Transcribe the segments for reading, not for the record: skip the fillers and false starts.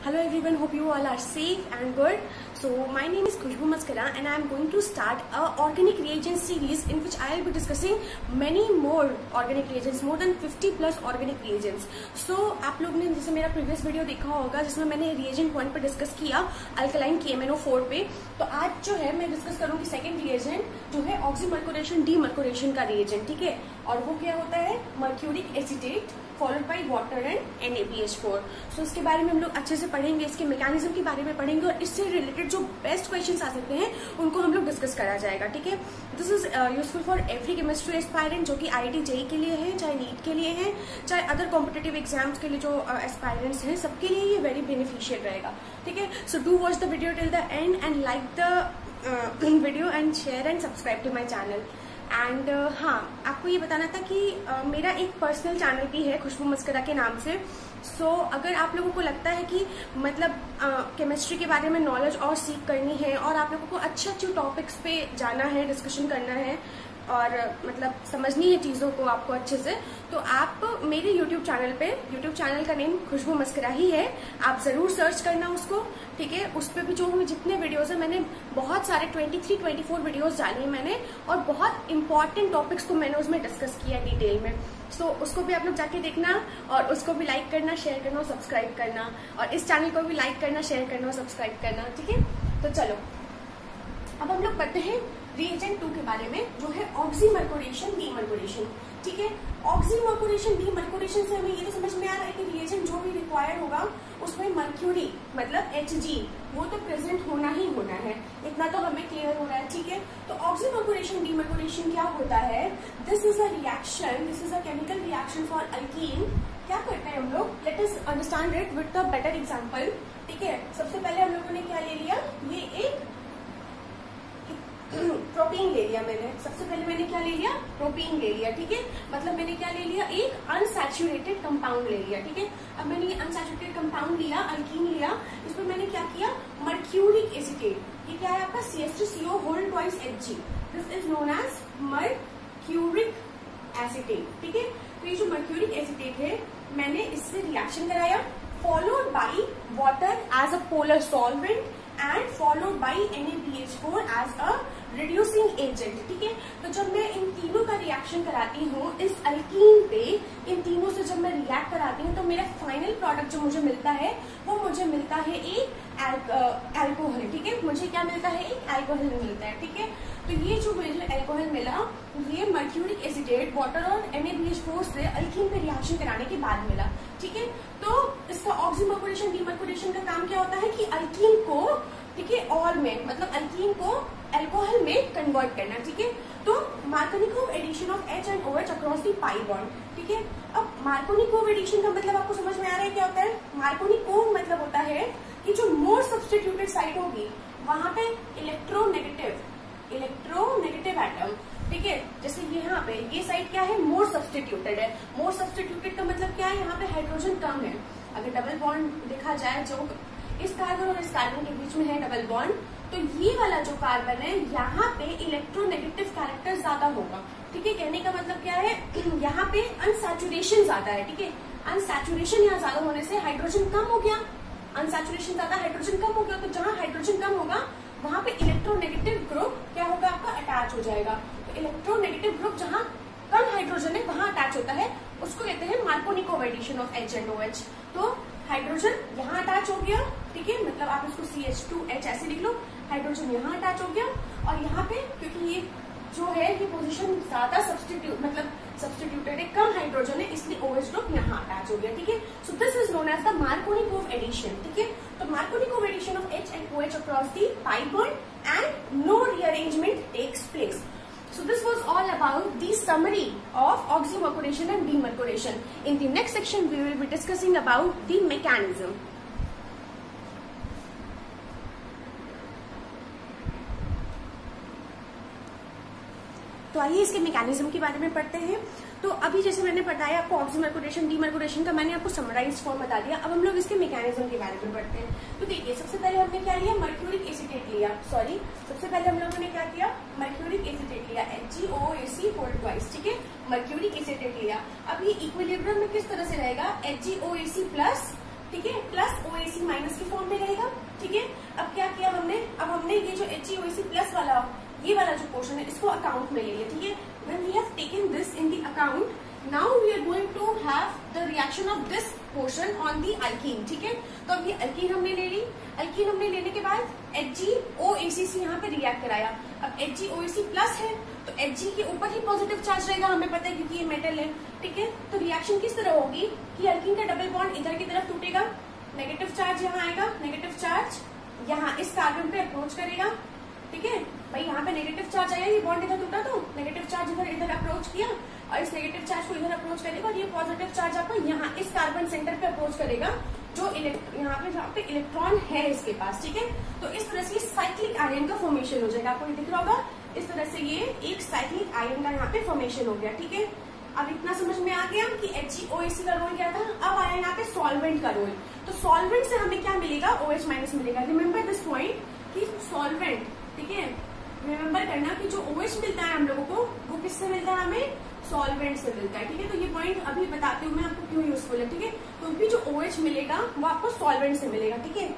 Hello everyone, hope you all are safe and good. So my name is Khushbu Maskara and I am going to start a organic reagent series in which I will be discussing many more organic reagents, more than 50 plus organic reagents. So आप लोग ने जैसे मेरा previous video देखा होगा जिसमें मैंने reagent 1 पे डिस्कस किया अल्कलाइन KMNO4 पे, तो आज जो है मैं डिस्कस करूंगी सेकेंड reagent जो है ऑक्सीमर्कुरेशन डीमर्कुरेशन का reagent, ठीक है। और वो क्या होता है, mercuric acetate followed by water and NaBH4। सो इसके बारे में हम लोग अच्छे से पढ़ेंगे, इसके मैकेनिज्म के बारे में पढ़ेंगे और इससे रिलेटेड जो बेस्ट क्वेश्चंस आ सकते हैं उनको हम लोग डिस्कस करा जाएगा, ठीक है। This is useful for every chemistry aspirant जो कि IIT JEE के लिए है, चाहे नीट के लिए है, चाहे अदर कॉम्पिटेटिव एग्जाम्स के लिए जो एस्पायरेंट्स हैं, सबके लिए ये वेरी बेनिफिशियल रहेगा, ठीक है। So do watch the video till the end and like the video and share and subscribe to my channel. And हाँ, आपको ये बताना था कि मेरा एक पर्सनल चैनल भी है खुशबू मस्करा के नाम से। सो अगर आप लोगों को लगता है कि मतलब केमिस्ट्री के बारे में नॉलेज और सीख करनी है और आप लोगों को अच्छे अच्छे टॉपिक्स पे जाना है, डिस्कशन करना है और मतलब समझनी है चीज़ों को आपको अच्छे से, तो आप मेरे YouTube चैनल पे, YouTube चैनल का नेम खुशबू मस्करा ही है, आप जरूर सर्च करना उसको, ठीक है। उस पर भी जो जितने वीडियोस है, मैंने बहुत सारे 23-24 वीडियोस डाले हैं मैंने, और बहुत इंपॉर्टेंट टॉपिक्स को मैंने उसमें डिस्कस किया डिटेल में। सो उसको भी आप लोग जाके देखना और उसको भी लाइक करना, शेयर करना और सब्सक्राइब करना, और इस चैनल को भी लाइक करना, शेयर करना और सब्सक्राइब करना, ठीक है। तो चलो अब हम लोग पढ़ते हैं रिएजेंट 2 के बारे में जो है ऑक्सीमर्कुरेशन डीमर्कुरेशन, ठीक है। ऑक्सीमर्कुरेशन डीमर्कुरेशन से हमें ये तो समझ में आ रहा है कि रिएजेंट जो भी रिक्वायर्ड होगा उसमें मर्क्यूरी मतलब Hg वो तो प्रेजेंट होना ही होना है, इतना तो हमें क्लियर हो रहा है, ठीक है। तो ऑक्सीमर्कुरेशन डीमर्कुरेशन क्या होता है, this is a reaction, this is a chemical reaction for alkyne. क्या करते हैं हम लोग, let us understand it with a better example, ठीक है। सबसे पहले हम लोगों ने क्या ले लिया, ये एक प्रोपीन ले लिया मैंने, सबसे पहले मैंने क्या ले लिया, प्रोपीन ले लिया, ठीक है। मतलब मैंने क्या ले लिया, एक अनसैचुरेटेड कंपाउंड ले लिया, ठीक है। अब मैंने ये अनसैचुरेटेड कंपाउंड लिया, अल्कीन लिया, इस पर मैंने क्या किया, मर्क्यूरिक एसीटेट, ये क्या है आपका CH3CO whole twice Hg, this is known as mercuric acetate, ठीक है। तो ये जो मर्क्यूरिक एसीटेट है मैंने इससे रिएक्शन कराया, followed by water as a polar solvent and followed by NaBH4 as a reducing agent, ठीक है। तो जब मैं इन तीनों का रिएक्शन कराती हूँ इस अल्कीन पे, इन तीनों से जब मैं रिएक्ट कराती हूँ तो मेरा फाइनल प्रोडक्ट जो मुझे मिलता है वो मुझे मिलता है एक अल्कोहल, ठीक है। मुझे क्या मिलता है, एक अल्कोहल मिलता है, ठीक है। तो ये जो मुझे अल्कोहल मिला ये मर्क्यूरिक एसीटेट वाटर और NaBH4 से अल्कीन पे रिएक्शन कराने के बाद मिला, ठीक है। तो इसका ऑक्सीमर्कुरेशन डीमर्कुरेशन का काम क्या होता है कि अल्कीन को, ठीक है, ऑल में मतलब अल्कीन को अल्कोहल में कन्वर्ट करना, ठीक है। तो Markovnikov addition of H and OH across the pi bond, ठीक है। अब मार्कोनिकोव एडिशन का मतलब आपको समझ में आ रहा है क्या होता है, मार्कोनिकोव मतलब होता है कि जो मोर सब्स्टिट्यूटेड साइट होगी वहां पे इलेक्ट्रोनेगेटिव एटम, ठीक है। जैसे यहाँ पे ये साइड क्या है, मोर सब्स्टिट्यूटेड है, मोर सब्स्टिट्यूटेड का मतलब क्या है, यहाँ पे हाइड्रोजन कम है। अगर डबल बॉन्ड देखा जाए जो इस कार्बन और इस कार्बन के बीच में है डबल बॉन्ड, तो ये वाला जो कार्बन है यहाँ पे इलेक्ट्रोनेगेटिव कैरेक्टर ज्यादा होगा, ठीक है। कहने का मतलब क्या है, यहाँ पे अनसैचुरेशन ज्यादा है, ठीक है। अनसैचुरेशन यहाँ ज्यादा होने से हाइड्रोजन कम हो गया, अनसैचुरेशन ज्यादा हाइड्रोजन कम हो गया, तो जहाँ हाइड्रोजन कम होगा वहां पे इलेक्ट्रोनेगेटिव ग्रुप क्या होगा आपका, अटैच हो जाएगा। तो इलेक्ट्रोनेगेटिव ग्रुप जहाँ कम हाइड्रोजन है वहां अटैच होता है, उसको कहते हैं Markovnikov addition of H and OH। तो हाइड्रोजन यहाँ अटैच हो गया, ठीक है, मतलब आप इसको CH2H ऐसे लिख लो, हाइड्रोजन यहाँ अटैच हो गया, और यहाँ पे क्योंकि ये जो है ये पोजीशन ज्यादा सब्स्टिट्यूटेड है, कम हाइड्रोजन है, इसलिए OH ग्रुप यहाँ अटैच हो गया, ठीक है। So this is known as the Markovnikov addition, ठीक है। तो Markovnikov addition of H and OH across the pi bond and no rearrangement takes place. So this was all about the summary of oxymercuration and demercuration. In the next section, we will be discussing about the mechanism. तो आइए इसके mechanism के बारे में पढ़ते हैं। तो अभी जैसे मैंने बताया आपको ऑक्सीमर्कुरेशन डीमर्कुरेशन का मैंने आपको समराइज फॉर्म बता दिया, अब हम लोग इसके मैकेनिज्म के बारे में पढ़ते हैं। तो देखिए सबसे पहले हमने क्या लिया, मर्क्यूरिक एसीटेट लिया, सबसे पहले हम लोगों ने क्या किया, मर्क्यूरिक एसीटेट लिया HgOAc होल ट्वाइस, ठीक है, मर्क्यूरिक एसीटेट लिया। अब ये इक्विलिब्रियम में किस तरह से रहेगा, HgOAc प्लस ठीक है, प्लस OAC माइनस के फॉर्म में रहेगा। ठीक है, अब क्या किया हमने, अब हमने ये जो HgOAC प्लस वाला ये वाला जो पोर्शन है इसको अकाउंट में ले लिया। ठीक है, when we have taken this in the account, now we are going to have the reaction of this portion on the alkene. ठीक है, तो अब ये अल्कीन हमने ले ली। अल्कीन हमने लेने के बाद HgOAC से यहाँ पे रिएक्ट कराया। अब HgOAC प्लस है तो Hg के ऊपर ही पॉजिटिव चार्ज रहेगा, हमें पता है क्योंकि ये मेटल है। ठीक है, तो रिएक्शन किस तरह होगी कि अल्कीन का डबल बॉन्ड इधर की तरफ टूटेगा, नेगेटिव चार्ज यहाँ आएगा, नेगेटिव चार्ज यहाँ इस कार्बन पे अप्रोच करेगा। ठीक है भाई, यहाँ पे नेगेटिव चार्ज आया, ये बॉन्ड इधर टूटा तो नेगेटिव चार्ज इधर अप्रोच किया और इस नेगेटिव चार्ज को इधर अप्रोच करेगा और ये पॉजिटिव चार्ज आपका यहाँ इस कार्बन सेंटर पे अप्रोच करेगा जो यहाँ पे इलेक्ट्रॉन है इसके पास। ठीक है, तो इस तरह से साइक्लिक आयन का फॉर्मेशन हो जाएगा। आपको ये दिख रहा होगा, इस तरह से ये एक साइक्लिक आयन का यहाँ पे फॉर्मेशन हो गया। ठीक है, अब इतना समझ में आ गया कि HgOAC का रोल क्या था। अब आया यहाँ पे सॉल्वेंट का रोल। तो सॉल्वेंट से हमें क्या मिलेगा, OH माइनस मिलेगा। रिमेम्बर दिस पॉइंट कि सॉल्वेंट, ठीक है, रिमेम्बर करना कि जो OH मिलता है हम लोगों को वो किससे मिलता है, हमें सॉल्वेंट से मिलता है। ठीक है, तो ये पॉइंट अभी बताती हूँ मैं आपको क्यों यूजफुल है। ठीक है, तो भी जो OH मिलेगा वो आपको सॉल्वेंट से मिलेगा। ठीक है,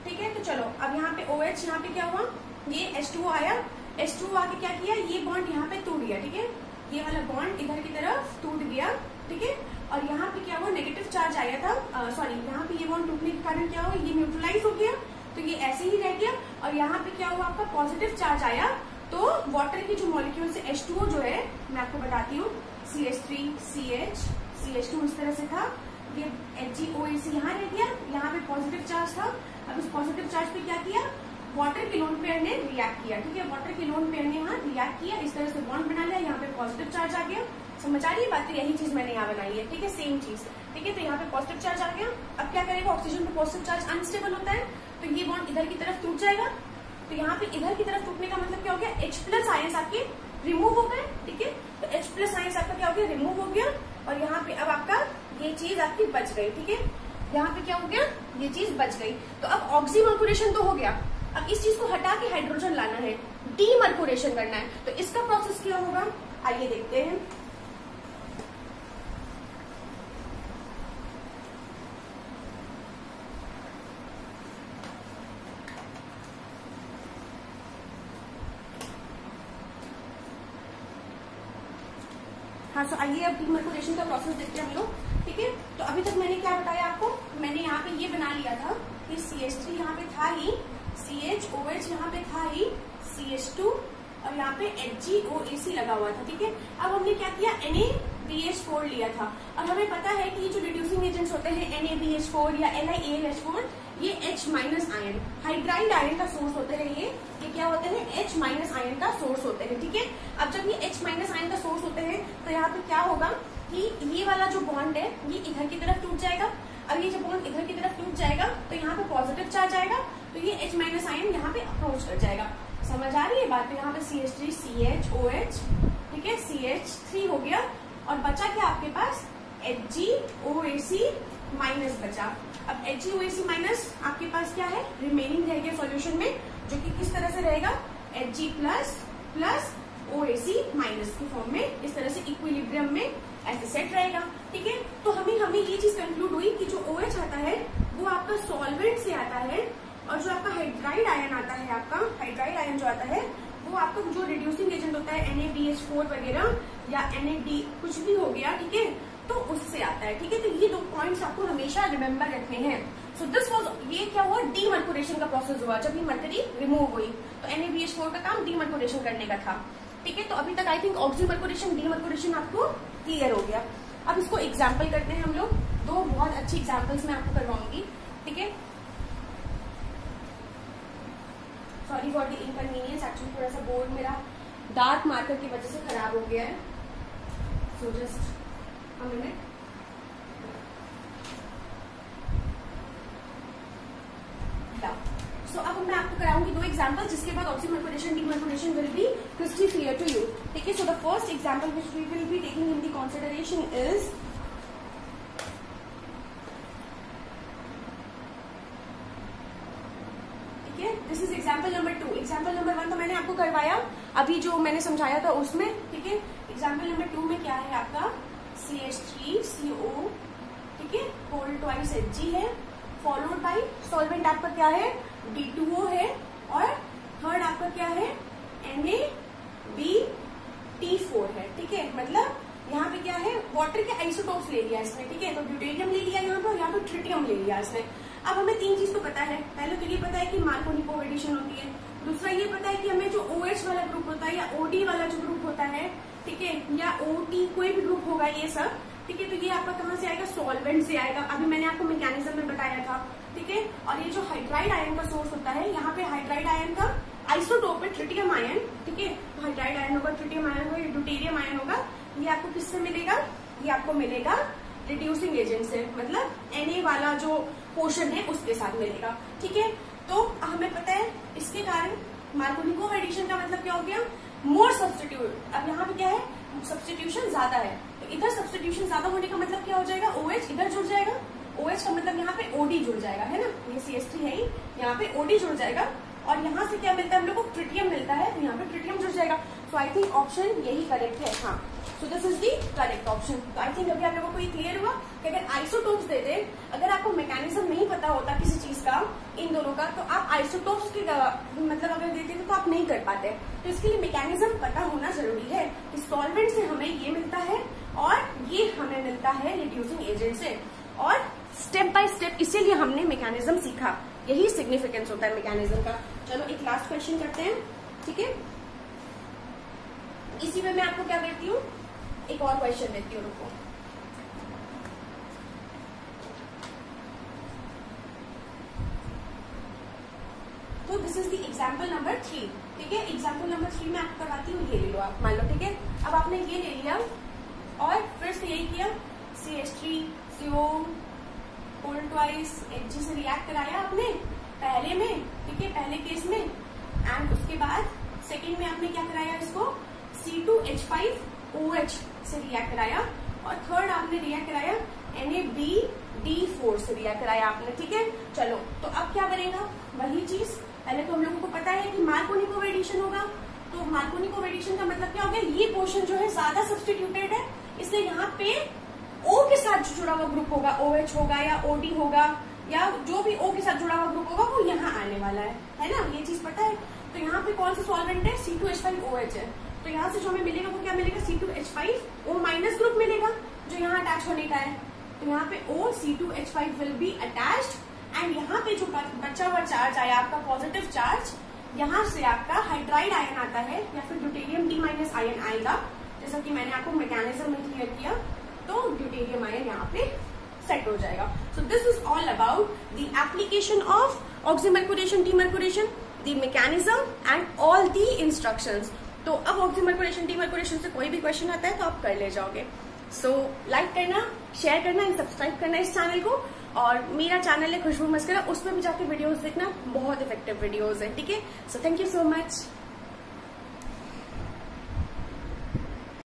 ठीक है, तो चलो अब यहाँ पे OH, यहाँ पे क्या हुआ, ये H2O आया, H2O आके क्या किया, ये बॉन्ड यहाँ पे टूट गया। ठीक है, ये वाला बॉन्ड इधर की तरफ टूट गया। ठीक है, और यहाँ पे क्या हुआ, नेगेटिव चार्ज आया था, सॉरी यहाँ पे ये बॉन्ड टूटने के कारण क्या हुआ, ये न्यूट्रलाइज हो गया तो ये ऐसे ही रह गया। और यहाँ पे क्या हुआ, आपका पॉजिटिव चार्ज आया तो वाटर की जो मॉलिक्यूल से H2O जो है, मैं आपको बताती हूँ, CH3 CH CH2 इस तरह से था, ये HgOAC यहाँ रह गया, यहाँ पे पॉजिटिव चार्ज था। अब इस पॉजिटिव चार्ज पे क्या किया, वाटर के लोन पेयर ने रिएक्ट किया। ठीक है, वाटर के लोन पेयर ने यहाँ रिएक्ट किया, इस तरह से बॉन्ड बना लिया, यहाँ पे पॉजिटिव चार्ज आ गया। समझ आ रही है बात, तो यही चीज मैंने यहाँ बनाई है। ठीक है, सेम चीज। ठीक है, तो यहाँ पे पॉजिटिव चार्ज आ गया। अब क्या करेगा, ऑक्सीजन पे पॉजिटिव चार्ज अनस्टेबल होता है तो ये बॉन्ड इधर की तरफ टूट जाएगा। तो यहाँ पे इधर की तरफ टूटने का मतलब क्या हो गया, H+ आयंस आपके रिमूव हो गए। ठीक है, तो H+ आयंस आपका क्या हो गया, रिमूव हो गया और यहाँ पे अब आपका ये चीज आपकी बच गई। ठीक है, यहाँ पे क्या हो गया, ये चीज बच गई। तो अब ऑक्सीमर्कुरेशन तो हो गया, अब इस चीज को हटा के हाइड्रोजन लाना है, डीमर्कुरेशन करना है। तो इसका प्रोसेस क्या होगा, आइए देखते हैं। हाँ, सो आइए अब डीमर्कुरेशन का प्रोसेस देखते हैं हम लोग। ठीक है, तो अभी तक मैंने क्या बताया आपको, मैंने यहाँ पे ये बना लिया था कि CH3 यहाँ पे था ही, CHOH यहाँ पे था ही, CH2 और यहाँ पे HgOAC लगा हुआ था। ठीक है, अब हमने क्या किया, NaBH4 लिया था। अब हमें पता है कि ये जो रिड्यूसिंग एजेंट्स होते हैं NaBH4 या LiAlH4, ये H- आयन, हाइड्राइड आयन का सोर्स होते हैं। ये क्या होते हैं, H- आयन का सोर्स होते हैं। ठीक है, अब जब ये H- आयन का सोर्स होते हैं तो यहाँ पे क्या होगा कि ये वाला जो बॉन्ड है ये इधर की तरफ टूट जाएगा। अब ये जो बॉन्ड इधर की तरफ टूट जाएगा तो यहाँ पे पॉजिटिव चार्ज आएगा तो ये H- आयन यहाँ पे अप्रोच कर जाएगा। समझ आ रही है बात, तो यहाँ पे CH3 CHOH, ठीक है, CH3 हो गया और बचा क्या आपके पास, HgOAC माइनस बचा। अब HgOAC माइनस आपके पास क्या है, रिमेनिंग रहेगा सॉल्यूशन में, जो कि किस तरह से रहेगा, Hg प्लस OAC माइनस की फॉर्म में, इस तरह से इक्विलिब्रियम में ऐसे सेट रहेगा। ठीक है, तो हमें ये चीज कंक्लूड हुई कि जो OH आता है वो आपका सॉल्वेंट से आता है और जो आपका हाइड्राइड आयन आता है, आपका हाइड्राइड आयन जो आता है वो आपका जो रिड्यूसिंग एजेंट होता है NaBH4 वगैरह या NaD कुछ भी हो गया, ठीक है, तो उससे आता है। ठीक है, तो ये दो पॉइंट्स आपको हमेशा रिमेम्बर रखने हैं। सो दिस वाज, ये क्या हुआ, डीमर्कुरेशन का प्रोसेस हुआ। जब ये मर्करी रिमूव हुई तो NaBH4 का काम डीमर्कुरेशन करने का था। ठीक है, तो अभी तक आई थिंक ऑक्सीमर्कुरेशन डीमर्कुरेशन आपको क्लियर हो गया। अब इसको एग्जाम्पल करते हैं हम लोग, दो बहुत अच्छी एग्जाम्पल्स मैं आपको करवाऊंगी। ठीक है, sorry for the inconvenience, actually थोड़ा सा बोर्ड मेरा डार्क मार्कर की वजह से खराब हो गया है। So just a minute. सो अब मैं आपको कराऊंगी दो एग्जाम्पल, जिसके बाद oxymercuration demercuration will be crystal clear to you. ठीक है, so the first example which we will be taking in the consideration is, this is example number 2। Example number 1 तो मैंने आपको करवाया अभी जो मैंने समझाया था उसमें। ठीक है, एग्जाम्पल नंबर 2 में क्या है आपका, CH3CO, ठीक है, होल ट्वाइस Hg है फॉलोड बाई सॉल्वेंट आपका क्या है, D2O है, और थर्ड आपका क्या है, NaBT4 है। ठीक है, मतलब यहाँ पे क्या है, वाटर के आइसोटोप्स ले लिया इसने। ठीक है, तो ड्यूटेरियम ले लिया यहाँ पर, यहाँ पे ट्रिटियम ले लिया इसने। अब हमें तीन चीज तो पता है, पहले तो ये पता है कि मार्कोनी कोएडिशन होती है, दूसरा ये पता है कि हमें जो OH वाला ग्रुप होता है या OD वाला जो ग्रुप होता है, ठीक है, या OT कोई भी ग्रुप होगा ये सब, ठीक है, तो ये आपका कहाँ से आएगा, सॉल्वेंट से आएगा। अभी मैंने आपको मैकेनिज्म में बताया था। ठीक है, और ये जो हाइड्राइड आयन का सोर्स होता है, यहाँ पे हाइड्राइड आयन का आइसोटोप है ट्रिटियम आयन। ठीक है, तो हाइड्राइड आयन होगा, ट्रिटियम आयन होगा, ड्यूटेरियम आयन होगा। ये आपको किससे मिलेगा, ये आपको मिलेगा रिड्यूसिंग एजेंट से, मतलब Na वाला जो पोर्शन है उसके साथ मिलेगा। ठीक है, तो हमें पता है इसके कारण मार्कोनी कोएडिशन का मतलब क्या हो गया, मोर सब्स्टिट्यूट। अब यहाँ पे क्या है, सब्स्टिट्यूशन ज्यादा है, तो इधर सब्स्टिट्यूशन ज्यादा होने का मतलब क्या हो जाएगा, OH इधर जुड़ जाएगा। OH का मतलब यहाँ पे OD जुड़ जाएगा, है ना, ये CH3 है ही, यहाँ पे OD जुड़ जाएगा, और यहाँ से क्या मिलता है हम लोग को, ट्रिटियम मिलता है, तो यहाँ पे ट्रिटियम जुड़ जाएगा। सो आई थिंक ऑप्शन यही करेक्ट है। हाँ, सो this is the correct option. तो आई थिंक अभी आप लोगों को ये क्लियर हुआ कि अगर आइसोटोप्स दे दे, अगर आपको मैकेनिज्म नहीं पता होता किसी चीज का, इन दोनों का, तो आप आइसोटोप्स के मतलब अगर देते तो आप नहीं कर पाते। तो इसके लिए मैकेनिज्म पता होना जरूरी है कि सॉल्वेंट से हमें ये मिलता है और ये हमें मिलता है रिड्यूसिंग एजेंट से, और स्टेप बाय स्टेप इसीलिए हमने मैकेनिज्म सीखा। यही सिग्निफिकेंस होता है मैकेनिज्म का। चलो एक लास्ट क्वेश्चन करते हैं। ठीक है, इसी में मैं आपको क्या करती हूँ, एक और क्वेश्चन देती हूँ, रुको। तो this is the example number 3। ठीक है, एग्जाम्पल नंबर 3 में आपको करवाती हूँ, ये ले लो आप, मान लो। ठीक है, अब आपने ये ले लिया और फिर से यही किया, CH3CO ट्वाइस Hg से रिएक्ट कराया आपने पहले में। ठीक है, पहले केस में, एंड उसके बाद सेकेंड में आपने क्या कराया, इसको C2H5OH से रिएक्ट कराया, और थर्ड आपने रिएक्ट कराया NaBD4 से रिएक्ट कराया आपने। ठीक है, चलो तो अब क्या करेगा, वही चीज। पहले तो हम लोगों को पता है कि मार्कोनी कोएडिशन होगा, तो मार्कोनी कोएडिशन का मतलब क्या हो गया, ये पोर्शन जो है ज्यादा सब्स्टिट्यूटेड है, इसलिए यहाँ पे O के साथ जो जुड़ा हुआ ग्रुप होगा, OH होगा या OD होगा, या जो भी O के साथ जुड़ा हुआ ग्रुप होगा वो यहाँ आने वाला है ना, ये चीज पता है। तो यहाँ पे कौन सा सॉल्वेंट है, C2H5OH है, तो यहाँ से जो हमें मिलेगा वो क्या मिलेगा, C2H5O- ग्रुप मिलेगा, जो यहाँ अटैच होने का है। तो यहाँ पे O C2H5 will be attached, and यहाँ पे जो बचा हुआ चार्ज आया आपका पॉजिटिव चार्ज, यहाँ से आपका हाइड्राइड आयन आता है, या फिर ड्यूटेरियम D- आयन आएगा, जैसा कि मैंने आपको मैकेनिज्म में क्लियर किया। तो ड्यूटेरियम आयन यहाँ पे सेट हो जाएगा। सो this is all about the application of oxymercuration, demercuration, the mechanism and all the instructions. तो अब ऑक्सीमर्क्यूरेशन, डीमर्क्यूरेशन से कोई भी क्वेश्चन आता है तो आप कर ले जाओगे। सो लाइक करना, शेयर करना एंड सब्सक्राइब करना इस चैनल को, और मेरा चैनल है खुशबू मस्करा, उसमें भी जाके वीडियोस देखना, बहुत इफेक्टिव वीडियोस है। ठीक है, so thank you so much.